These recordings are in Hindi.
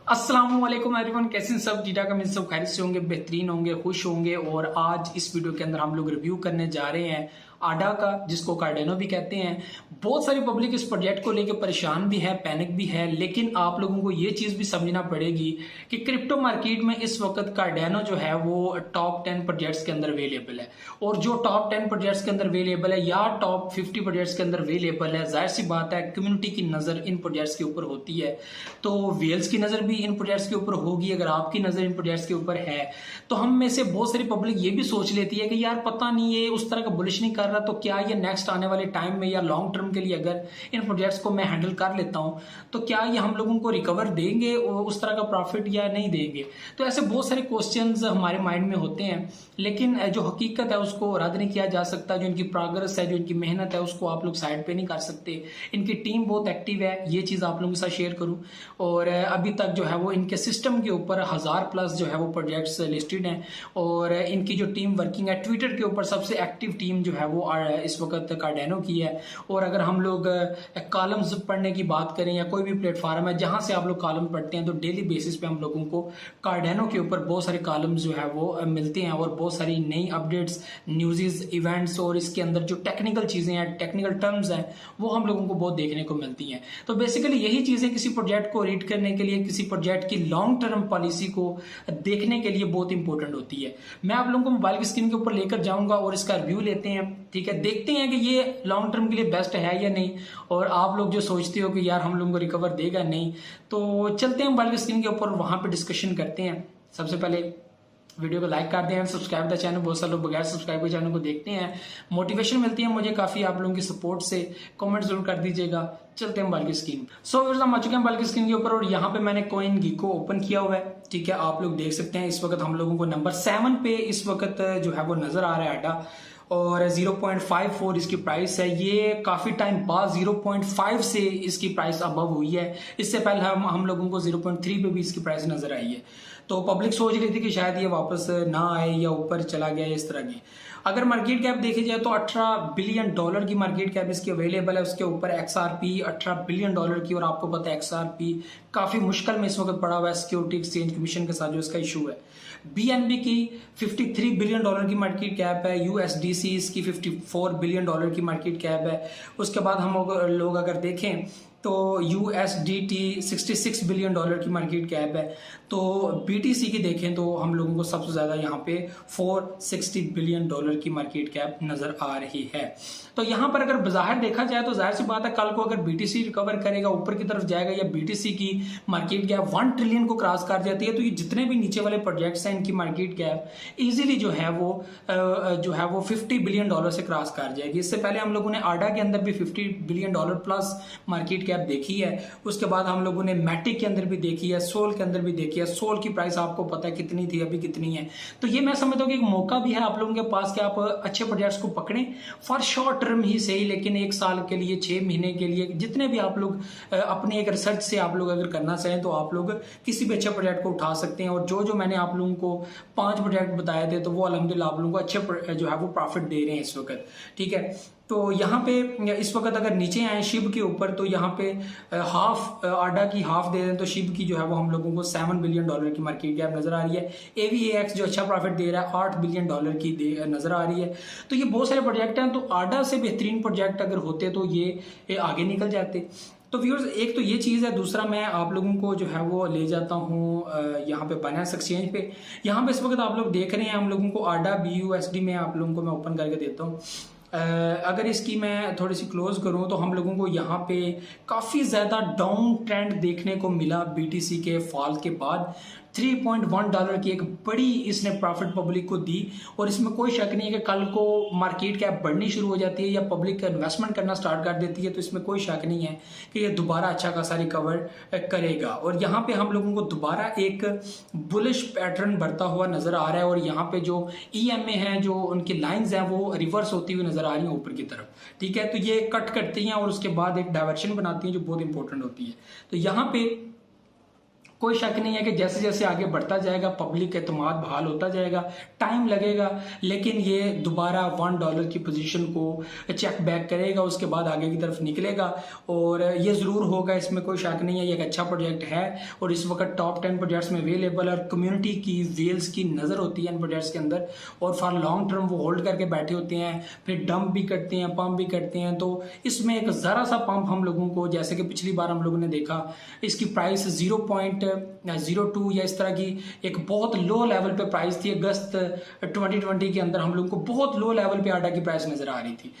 अस्सलाम वालेकुम एवरीवन, कैसे हैं सब? जीटा का मिल सब खैरियत से होंगे, बेहतरीन होंगे, खुश होंगे। और आज इस वीडियो के अंदर हम लोग रिव्यू करने जा रहे हैं आडा का, जिसको कार्डेनो भी कहते हैं। बहुत सारी पब्लिक इस प्रोजेक्ट को लेकर परेशान भी है, पैनिक भी है, लेकिन आप लोगों को ये चीज भी समझना पड़ेगी कि क्रिप्टो मार्केट में इस वक्त कार्डेनो जो है वो टॉप 10 प्रोजेक्ट्स के अंदर अवेलेबल है। और जो टॉप 10 प्रोजेक्ट्स के अंदर अवेलेबल है या टॉप 50 प्रोजेक्ट्स के अंदर अवेलेबल है, जाहिर सी बात है कम्युनिटी की नजर इन प्रोजेक्ट्स के ऊपर होती है। तो वेल्स की नजर भी इन प्रोजेक्ट्स के ऊपर होगी। अगर आपकी नजर इन प्रोजेक्ट्स के ऊपर है तो हम में से बहुत सारी पब्लिक ये भी सोच लेती है कि यार पता नहीं ये उस तरह का बुलिश नहीं कर रहा, तो क्या ये नेक्स्ट आने वाले टाइम में या लॉन्ग टर्म के लिए अगर इन प्रोजेक्ट्स को मैं हैंडल कर लेता हूं तो क्या ये हम लोगों को रिकवर देंगे और उस तरह का प्रॉफिट या नहीं देंगे। तो ऐसे बहुत सारे क्वेश्चंस हमारे माइंड में होते हैं, लेकिन जो हकीकत है उसको रद्द नहीं किया जा सकता। जो इनकी प्रोग्रेस है, जो इनकी मेहनत है, उसको आप लोग साइड पे नहीं कर सकते। इनकी टीम बहुत एक्टिव है, ये चीज आप लोगों के साथ शेयर करूं। और अभी तक जो है वो इनके सिस्टम के ऊपर 1000+ जो है वो प्रोजेक्ट्स लिस्टेड हैं। और इनकी जो टीम वर्किंग है, ट्विटर के ऊपर सबसे एक्टिव टीम जो है वो इस वक्त कार्डेनो की है। और अगर हम लोग कॉलम्स पढ़ने की बात करें या कोई भी प्लेटफॉर्म है जहां से आप लोग कॉलम पढ़ते हैं, तो डेली बेसिस पे हम लोगों को कार्डेनो के ऊपर बहुत सारे कॉलम्स जो है वो मिलते हैं और बहुत सारी नई अपडेट्स, न्यूज़, इवेंट्स और इसके अंदर जो टेक्निकल चीजें हैं, टेक्निकल टर्म्स हैं, वो हम लोगों को बहुत देखने को मिलती हैं। तो बेसिकली यही चीजें किसी प्रोजेक्ट को रीड करने के लिए, किसी प्रोजेक्ट की लॉन्ग टर्म पॉलिसी को देखने के लिए बहुत इंपॉर्टेंट होती है। मैं आप लोगों को मोबाइल की स्क्रीन के ऊपर लेकर जाऊंगा और इसका रिव्यू लेते हैं, ठीक है। देखते हैं कि ये लॉन्ग टर्म के लिए बेस्ट है या नहीं। और आप लोग जो सोचते हो कि यार हम लोगों को रिकवर देगा नहीं, तो चलते हैं मोबाइल की स्क्रीन के ऊपर, वहां पे डिस्कशन करते हैं। सबसे पहले वीडियो को लाइक कर दें, सब्सक्राइब द चैनल। बहुत सारे लोग बगैर सब्सक्राइब के चैनल को देखते हैं, मोटिवेशन मिलती है मुझे काफी आप लोगों की सपोर्ट से। कमेंट जरूर कर दीजिएगा। चलते हैं मोबाइल की स्क्रीन। सो हम आ चुके हैं मोबाइल की स्क्रीन के ऊपर और यहाँ पे मैंने कॉइन गीको ओपन किया हुआ है, ठीक है। आप लोग देख सकते हैं इस वक्त हम लोगों को नंबर 7 पे इस वक्त जो है वो नजर आ रहा है आडा। और 0.54 इसकी प्राइस है। ये काफी टाइम बाद 0.5 से इसकी प्राइस अबव हुई है। इससे पहले हम लोगों को 0.3 पे भी इसकी प्राइस नजर आई है। तो पब्लिक सोच रही थी कि शायद ये वापस ना आए या ऊपर चला गया इस तरह की। अगर मार्केट कैप देखी जाए तो $18 बिलियन की मार्केट कैप इसकी अवेलेबल है। उसके ऊपर XRP $18 बिलियन की, और आपको पता है XRP काफी मुश्किल में इस वक्त पड़ा हुआ है सिक्योरिटी एक्सचेंज कमीशन के साथ जो इसका इशू है। BNB की $53 बिलियन की मार्केट कैप है। USDC इसकी $54 बिलियन की मार्केट कैप है। उसके बाद हम लोग अगर देखें तो USDT $66 बिलियन की मार्केट कैप है। तो BTC की देखें तो हम लोगों को सबसे ज्यादा यहाँ पे $460 बिलियन की मार्केट कैप नजर आ रही है। तो यहाँ पर अगर बाहर देखा जाए तो जाहिर सी बात है कल को अगर BTC रिकवर करेगा, ऊपर की तरफ जाएगा, या BTC की मार्केट कैप 1 ट्रिलियन को क्रॉस कर जाती है, तो ये जितने भी नीचे वाले प्रोजेक्ट्स हैं इनकी मार्केट कैप इजीली जो है वो $50 बिलियन से क्रॉस कर जाएगी। इससे पहले हम लोगों ने आडा के अंदर भी $50 बिलियन प्लस मार्केट कैप देखी है। उसके बाद हम लोगों ने मैटिक के अंदर भी देखी है, सोल के अंदर भी देखी है। सोल की प्राइस आपको पता है कितनी थी, अभी कितनी है। तो ये मैं समझता हूँ कि एक मौका भी है आप लोगों के पास कि आप अच्छे प्रोजेक्ट्स को पकड़ें, फॉर शॉर्ट टर्म ही सही, लेकिन 1 साल के लिए, 6 महीने के लिए, जितने भी आप लोग अपने एक रिसर्च से आप लोग अगर करना चाहें तो आप लोग किसी भी अच्छे प्रोजेक्ट को उठा सकते हैं। और जो मैंने आप लोगों को 5 प्रोजेक्ट बताए थे तो वो अल्हम्दुलिल्लाह आप लोगों को अच्छे जो है वो प्रॉफिट दे रहे हैं इस वक्त, ठीक है। तो यहाँ पे इस वक्त अगर नीचे आए शिब के ऊपर तो यहाँ पे हाफ आडा की हाफ दे दें तो शिब की जो है वो हम लोगों को $7 बिलियन की मार्केट कैप नजर आ रही है। AVAX जो अच्छा प्रॉफिट दे रहा है $8 बिलियन की नजर आ रही है। तो ये बहुत सारे प्रोजेक्ट हैं। तो आडा से बेहतरीन प्रोजेक्ट अगर होते तो ये आगे निकल जाते। तो व्यूअर्स, एक तो ये चीज़ है। दूसरा मैं आप लोगों को जो है वो ले जाता हूँ यहाँ पे बाइनेंस एक्सचेंज पे। यहाँ पे इस वक्त आप लोग देख रहे हैं हम लोगों को आडा BUSD में आप लोगों को मैं ओपन करके देता हूँ। अगर इसकी मैं थोड़ी सी क्लोज करूं तो हम लोगों को यहाँ पे काफी ज्यादा डाउन ट्रेंड देखने को मिला BTC के फॉल के बाद। $3.1 की एक बड़ी इसने प्रॉफिट पब्लिक को दी। और इसमें कोई शक नहीं है कि कल को मार्केट कैप बढ़नी शुरू हो जाती है या पब्लिक इन्वेस्टमेंट करना स्टार्ट कर देती है, तो इसमें कोई शक नहीं है कि ये दोबारा अच्छा खासा रिकवर करेगा। और यहाँ पे हम लोगों को दोबारा एक बुलिश पैटर्न बढ़ता हुआ नजर आ रहा है। और यहाँ पे जो EMA है, जो उनकी लाइंस हैं, वो रिवर्स होती हुई नजर आ रही है ऊपर की तरफ, ठीक है। तो ये कट करती हैं और उसके बाद एक डायवर्शन बनाती हैं जो बहुत इंपॉर्टेंट होती है। तो यहाँ पे कोई शक नहीं है कि जैसे जैसे आगे बढ़ता जाएगा पब्लिक एतमाद बहाल होता जाएगा, टाइम लगेगा, लेकिन ये दोबारा $1 की पोजीशन को चेक बैक करेगा, उसके बाद आगे की तरफ निकलेगा और ये ज़रूर होगा, इसमें कोई शक नहीं है। ये एक अच्छा प्रोजेक्ट है और इस वक्त टॉप 10 प्रोजेक्ट्स में अवेलेबल है और कम्युनिटी की वेल्स की नज़र होती है इन प्रोजेक्ट्स के अंदर और फॉर लॉन्ग टर्म वो होल्ड करके बैठे होते हैं, फिर डंप भी करते हैं, पंप भी करते हैं। तो इसमें एक ज़रा सा पंप हम लोगों को, जैसे कि पिछली बार हम लोगों ने देखा, इसकी प्राइस 0.02 या इस तरह की एक बहुत लो लेवल पे प्राइस थी। अगस्त 2020 के अंदर हम लोगों को बहुत लो लेवल पे आडा की प्राइस नजर आ रही थी।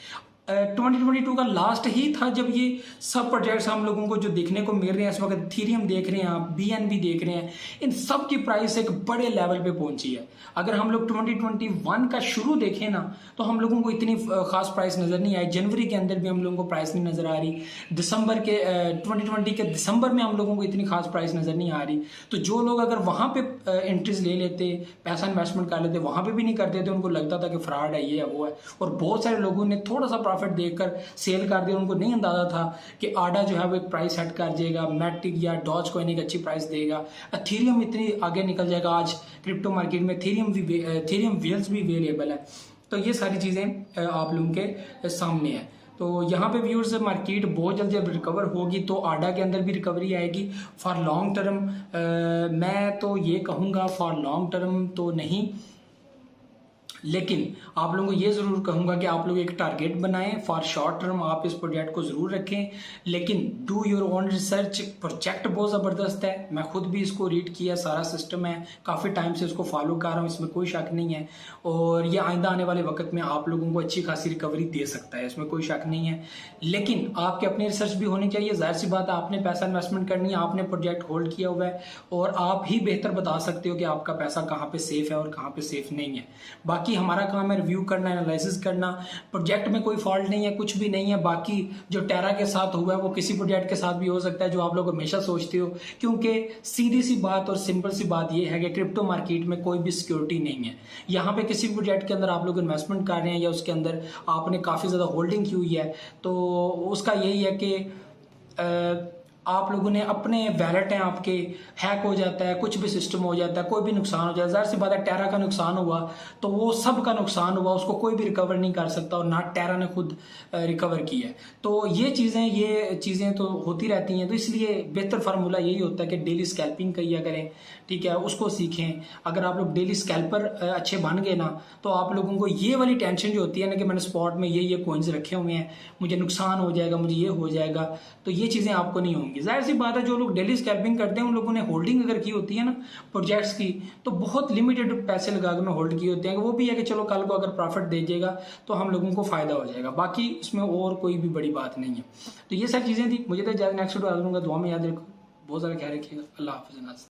2022 का लास्ट ही था जब ये सब प्रोजेक्ट्स हम लोगों को जो देखने को मिल रहे हैं इस वक्त, इथेरियम देख रहे हैं आप, BNB देख रहे हैं, इन सब की प्राइस एक बड़े लेवल पे पहुंची है। अगर हम लोग 2021 का शुरू देखें ना तो हम लोगों को इतनी खास प्राइस नजर नहीं आई। जनवरी के अंदर भी हम लोगों को प्राइस नहीं नजर आ रही, दिसंबर के 2020 के दिसंबर में हम लोगों को इतनी खास प्राइस नजर नहीं आ रही। तो जो लोग अगर वहां पे एंट्रीज ले लेते, पैसा इन्वेस्टमेंट कर लेते, वहां पे भी नहीं करते थे, उनको लगता था कि फ्रॉड है, ये है, वो है, और बहुत सारे लोगों ने थोड़ा सा प्रॉफिट देखकर सेल कर दिया। उनको नहीं अंदाजा था कि आडा जो है वो एक प्राइस सेट कर जाएगा, मैटिक या डॉज कॉइन एक अच्छी प्राइस देगा, एथेरियम इतनी आगे निकल जाएगा। आज क्रिप्टो मार्केट में एथेरियम वेल्स भी अवेलेबल है। तो ये सारी चीजें आप लोगों के सामने है। तो यहाँ पे व्यूअर्स मार्केट बहुत जल्द जब रिकवर होगी तो आडा के अंदर भी रिकवरी आएगी। फॉर लॉन्ग टर्म मैं तो ये कहूँगा, फॉर लॉन्ग टर्म तो नहीं, लेकिन आप लोगों को ये ज़रूर कहूँगा कि आप लोग एक टारगेट बनाएं। फॉर शॉर्ट टर्म आप इस प्रोजेक्ट को ज़रूर रखें, लेकिन do your own research. Project बहुत ज़बरदस्त है, मैं खुद भी इसको रीड किया, सारा सिस्टम है, काफ़ी टाइम से इसको फॉलो कर रहा हूँ, इसमें कोई शक नहीं है। और ये आइंदा आने वाले वक्त में आप लोगों को अच्छी खासी रिकवरी दे सकता है, इसमें कोई शक नहीं है। लेकिन आपके अपनी रिसर्च भी होनी चाहिए। जाहिर सी बात है, आपने पैसा इन्वेस्टमेंट करनी है, आपने प्रोजेक्ट होल्ड किया हुआ है और आप ही बेहतर बता सकते हो कि आपका पैसा कहाँ पे सेफ है और कहाँ पे सेफ नहीं है। बाकी हमारा काम है रिव्यू करना, एनालिसिस करना। प्रोजेक्ट में कोई फॉल्ट नहीं है, कुछ भी नहीं है। बाकी जो टेरा के साथ हुआ है वो किसी प्रोजेक्ट के साथ भी हो सकता है, जो आप लोग हमेशा सोचते हो, क्योंकि सीधी सी बात और सिंपल सी बात ये है कि क्रिप्टो मार्केट में कोई भी सिक्योरिटी नहीं है। यहाँ पे किसी प्रोजेक्ट के अंदर आप लोग इन्वेस्टमेंट कर रहे हैं या उसके अंदर आपने काफ़ी ज़्यादा होल्डिंग की हुई है, तो उसका यही है कि आप लोगों ने अपने वैलेट हैं आपके हैक हो जाता है, कुछ भी सिस्टम हो जाता है, कोई भी नुकसान हो जाता है। जाहिर सी बात है, टेरा का नुकसान हुआ तो वो सब का नुकसान हुआ, उसको कोई भी रिकवर नहीं कर सकता और ना टेरा ने खुद रिकवर किया है। तो ये चीज़ें तो होती रहती हैं। तो इसलिए बेहतर फार्मूला यही होता है कि डेली स्कैल्पिंग किया करें, ठीक है, उसको सीखें। अगर आप लोग डेली स्कैल्पर अच्छे बन गए ना तो आप लोगों को ये वाली टेंशन जो होती है ना कि मैंने स्पॉट में ये कॉइन्स रखे हुए हैं, मुझे नुकसान हो जाएगा, मुझे ये हो जाएगा, तो ये चीज़ें आपको नहीं होंगी। जाहिर सी बात है, जो लोग डेली स्कैल्पिंग करते हैं उन लोगों ने होल्डिंग अगर की होती है ना प्रोजेक्ट्स की, तो बहुत लिमिटेड पैसे लगा के होल्ड किए होते हैं। वो भी है कि चलो कल को अगर प्रॉफिट दे जाएगा तो हम लोगों को फायदा हो जाएगा, बाकी इसमें और कोई भी बड़ी बात नहीं है। तो ये सारी चीज़ें थी। मुझे तो नेक्स्ट वीडियो आ दूंगा, दुआ में याद रखो, बहुत सारा ख्याल रखिएगा। अल्लाह हाफिज़।